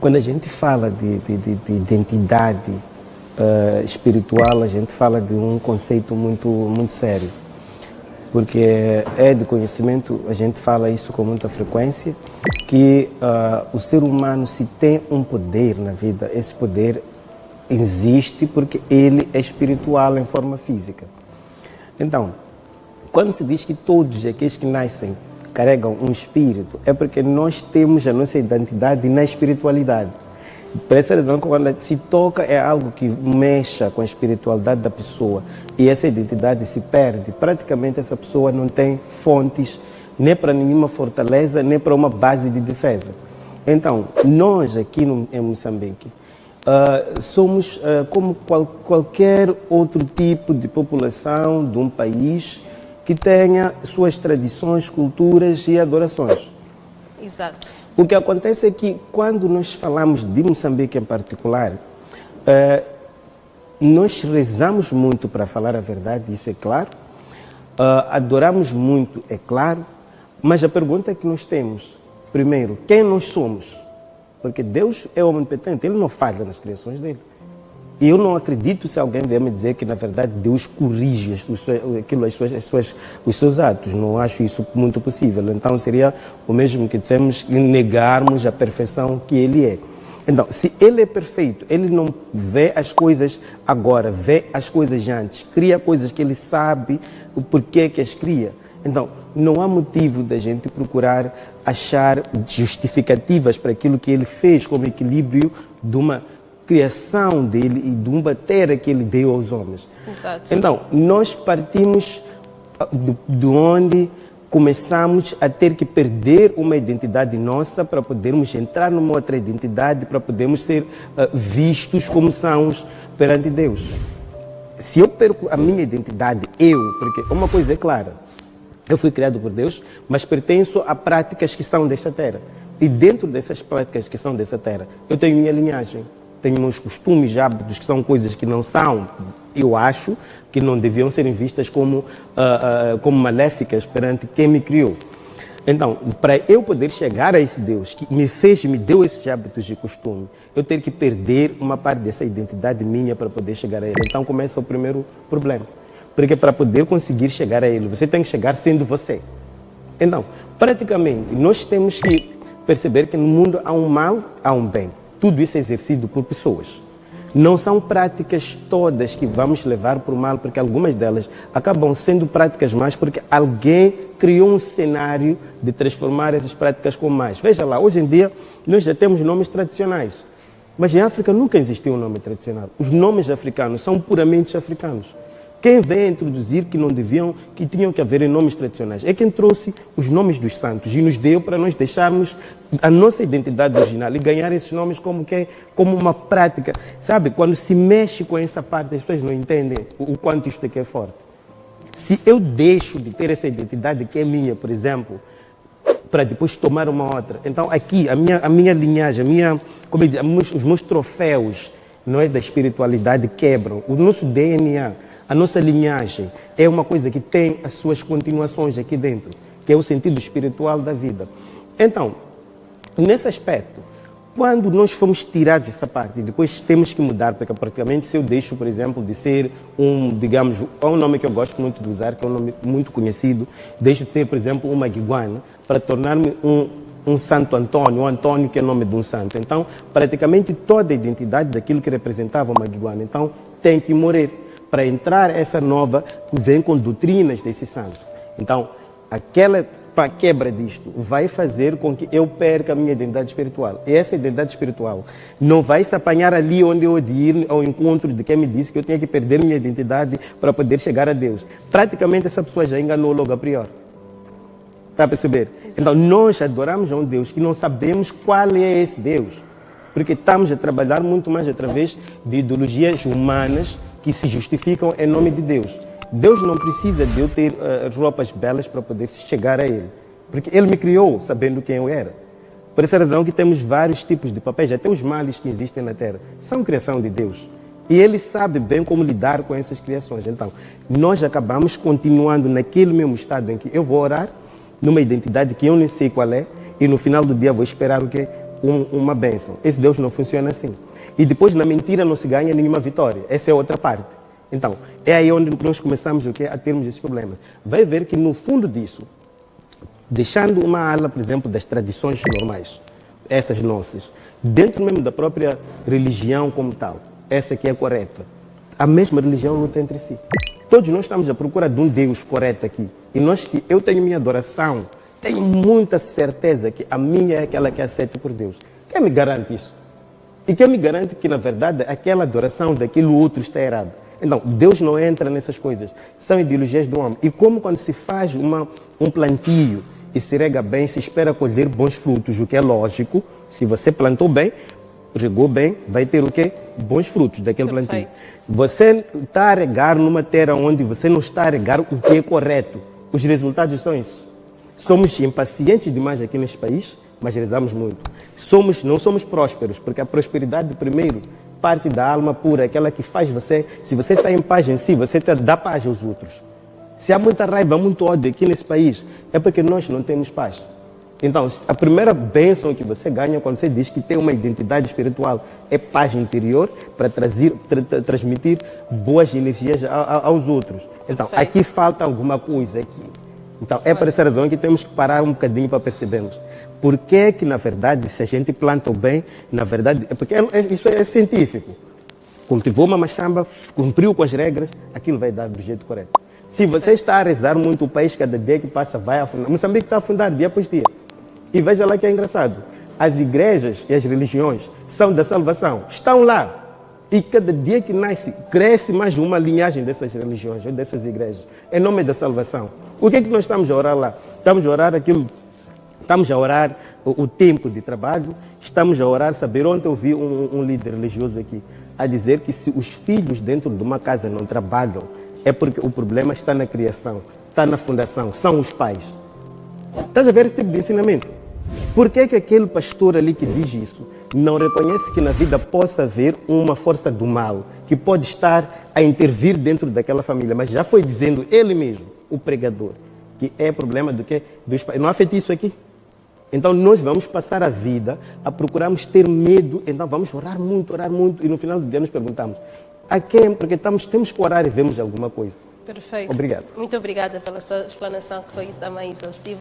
Quando a gente fala de identidade espiritual, a gente fala de um conceito muito sério. Porque é de conhecimento, a gente fala isso com muita frequência, que o ser humano, se tem um poder na vida, esse poder existe porque ele é espiritual em forma física. Então, quando se diz que todos aqueles que nascem carregam um espírito, é porque nós temos a nossa identidade na espiritualidade. Por essa razão, quando se toca é algo que mexa com a espiritualidade da pessoa e essa identidade se perde, praticamente essa pessoa não tem fontes nem para nenhuma fortaleza, nem para uma base de defesa. Então, nós aqui em Moçambique, somos como qualquer outro tipo de população de um país que tenha suas tradições, culturas e adorações. Exato. O que acontece é que quando nós falamos de Moçambique em particular, nós rezamos muito, para falar a verdade, isso é claro, adoramos muito, é claro, mas a pergunta que nós temos, primeiro, quem nós somos? Porque Deus é omnipotente, Ele não falha nas criações dele. E eu não acredito se alguém vier me dizer que, na verdade, Deus corrige os seus atos. Não acho isso muito possível. Então, seria o mesmo que dissemos negarmos a perfeição que Ele é. Então, se Ele é perfeito, Ele não vê as coisas agora, vê as coisas antes, cria coisas que Ele sabe o porquê que as cria. Então, não há motivo da gente procurar achar justificativas para aquilo que Ele fez como equilíbrio de uma criação dele e de um bater que ele deu aos homens. Exato. Então, nós partimos de onde começamos a ter que perder uma identidade nossa para podermos entrar numa outra identidade, para podermos ser vistos como sãos perante Deus. Se eu perco a minha identidade, porque uma coisa é clara, eu fui criado por Deus, mas pertenço a práticas que são desta terra. E dentro dessas práticas que são dessa terra, eu tenho minha linhagem. Tenho uns costumes, hábitos que são coisas que não são, eu acho, que não deviam ser vistas como maléficas perante quem me criou. Então, para eu poder chegar a esse Deus que me deu esses hábitos e costume, eu tenho que perder uma parte dessa identidade minha para poder chegar a Ele. Então começa o primeiro problema. Porque para poder conseguir chegar a Ele, você tem que chegar sendo você. Então, praticamente, nós temos que perceber que no mundo há um mal, há um bem. Tudo isso é exercido por pessoas. Não são práticas todas que vamos levar para o mal, porque algumas delas acabam sendo práticas más, porque alguém criou um cenário de transformar essas práticas como mais. Veja lá, hoje em dia nós já temos nomes tradicionais, mas em África nunca existiu um nome tradicional. Os nomes africanos são puramente africanos. Quem veio introduzir que tinham que haver nomes tradicionais é quem trouxe os nomes dos santos e nos deu para nós deixarmos a nossa identidade original e ganhar esses nomes como uma prática. Sabe, quando se mexe com essa parte, as pessoas não entendem o quanto isto aqui é forte. Se eu deixo de ter essa identidade que é minha, por exemplo, para depois tomar uma outra, então aqui a minha linhagem, os meus troféus, não é, da espiritualidade quebram. O nosso DNA, a nossa linhagem é uma coisa que tem as suas continuações aqui dentro, que é o sentido espiritual da vida. Então, nesse aspecto, quando nós fomos tirados dessa parte, depois temos que mudar, porque praticamente se eu deixo, por exemplo, de ser há um nome que eu gosto muito de usar, que é um nome muito conhecido, deixo de ser, por exemplo, uma guiguana, para tornar-me um Santo Antônio, o Antônio que é o nome de um santo. Então, praticamente toda a identidade daquilo que representava uma guiguana, então, tem que morrer. Para entrar essa nova, vem com doutrinas desse santo. Então, aquela quebra disto vai fazer com que eu perca a minha identidade espiritual. E essa identidade espiritual não vai se apanhar ali onde eu ir ao encontro de quem me disse que eu tinha que perder minha identidade para poder chegar a Deus. Praticamente essa pessoa já enganou logo a priori. Está a perceber? Exato. Então, nós adoramos a um Deus que não sabemos qual é esse Deus. Porque estamos a trabalhar muito mais através de ideologias humanas que se justificam em nome de Deus. Deus não precisa de eu ter roupas belas para poder chegar a Ele. Porque Ele me criou sabendo quem eu era. Por essa razão que temos vários tipos de papéis, até os males que existem na Terra, são criação de Deus. E Ele sabe bem como lidar com essas criações. Então, nós acabamos continuando naquele mesmo estado em que eu vou orar, numa identidade que eu nem sei qual é, e no final do dia vou esperar o quê? uma bênção. Esse Deus não funciona assim. E depois, na mentira, não se ganha nenhuma vitória. Essa é outra parte. Então, é aí onde nós começamos a termos esses problemas. Vai ver que, no fundo disso, deixando uma ala, por exemplo, das tradições normais, essas nossas, dentro mesmo da própria religião como tal, essa que é correta, a mesma religião luta entre si. Todos nós estamos à procura de um Deus correto aqui. E nós, se eu tenho minha adoração, tenho muita certeza que a minha é aquela que é aceita por Deus. Quem me garante isso? E quem me garante que, na verdade, aquela adoração daquilo outro está errado? Então, Deus não entra nessas coisas. São ideologias do homem. E como quando se faz um plantio e se rega bem, se espera colher bons frutos, o que é lógico. Se você plantou bem, regou bem, vai ter o quê? Bons frutos daquele plantio. Você está a regar numa terra onde você não está a regar o que é correto. Os resultados são esses. Somos impacientes demais aqui neste país, mas rezamos muito. Não somos prósperos, porque a prosperidade, primeiro, parte da alma pura, aquela que faz você, se você está em paz em si, você dá paz aos outros. Se há muita raiva, muito ódio aqui nesse país, é porque nós não temos paz. Então, a primeira bênção que você ganha quando você diz que tem uma identidade espiritual é paz interior para transmitir boas energias aos outros. Então, aqui falta alguma coisa aqui. Então, é por essa razão que temos que parar um bocadinho para percebermos. Por que que, na verdade, se a gente planta o bem, na verdade, porque isso é científico. Cultivou uma machamba, cumpriu com as regras, aquilo vai dar do jeito correto. Se você está a rezar muito, o país, cada dia que passa, vai afundar. Moçambique está a afundar dia após dia. E veja lá que é engraçado. As igrejas e as religiões são da salvação. Estão lá. E cada dia que nasce, cresce mais uma linhagem dessas religiões, ou dessas igrejas, em nome da salvação. O que é que nós estamos a orar lá? Estamos a orar aquilo, estamos a orar o tempo de trabalho, estamos a orar, saber. Ontem eu vi um líder religioso aqui a dizer que se os filhos dentro de uma casa não trabalham, é porque o problema está na criação, está na fundação, são os pais. Estás a ver esse tipo de ensinamento? Por que que aquele pastor ali que diz isso não reconhece que na vida possa haver uma força do mal que pode estar a intervir dentro daquela família? Mas já foi dizendo ele mesmo, o pregador, que é problema do quê? Dos pais. Não há feitiço aqui? Então nós vamos passar a vida a procurarmos ter medo, então vamos orar muito, e no final do dia nos perguntamos a quem? Porque temos que orar e vemos alguma coisa. Perfeito. Obrigado. Muito obrigada pela sua explanação, que foi isso também exaustiva.